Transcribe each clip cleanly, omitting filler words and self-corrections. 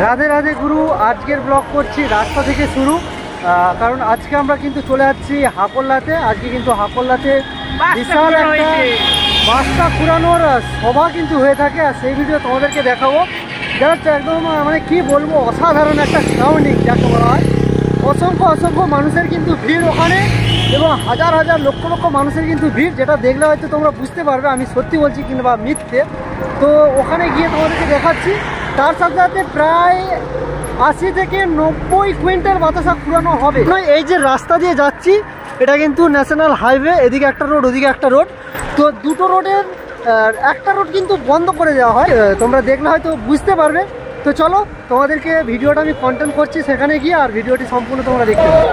রাধে রাধে গুরু। আজকের ব্লগ করছি রাস্তা থেকে শুরু, কারণ আজকে আমরা কিন্তু চলে যাচ্ছি হাকল্লাতে। আজকে কিন্তু হাকল্লাতে বিশাল একটা বাসটা ঘুরানোর সভা কিন্তু হয়ে থাকে, আর সেই ভিডিও তোমাদেরকে দেখাবো। জাস্ট একদম মানে কি বলবো, অসাধারণ একটা সারাউন্ডিং যাকে বলা হয়। অসংখ্য অসংখ্য মানুষের কিন্তু ভিড় ওখানে, এবং হাজার হাজার লক্ষ লক্ষ মানুষের কিন্তু ভিড়, যেটা দেখলে হয়তো তোমরা বুঝতে পারবে আমি সত্যি বলছি কিংবা মিথ্যে। তো ওখানে গিয়ে তোমাদেরকে দেখাচ্ছি। তার সাথে সাথে প্রায় 80 থেকে 90 কুইন্টাল বাতাসা ঘুরানো হবে। এই যে রাস্তা দিয়ে যাচ্ছি, এটা কিন্তু ন্যাশনাল হাইওয়ে, এদিকে একটা রোড ওদিকে একটা রোড। তো দুটো রোডের একটা রোড কিন্তু বন্ধ করে দেওয়া হয়, তোমরা দেখলে হয়তো বুঝতে পারবে। তো চলো তোমাদেরকে ভিডিওটা আমি কন্টেন্ট করছি সেখানে গিয়ে, আর ভিডিওটি সম্পূর্ণ তোমরা দেখতে পাবে।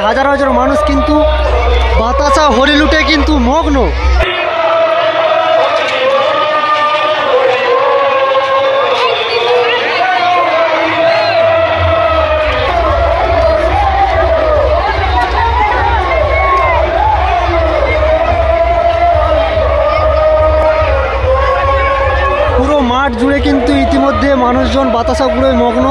হাজার হাজার মানুষ কিন্তু বাতাসা হরিলুটে কিন্তু মগ্ন। পুরো মাঠ জুড়ে কিন্তু ইতিমধ্যে মানুষজন বাতাসা পুরোই মগ্ন।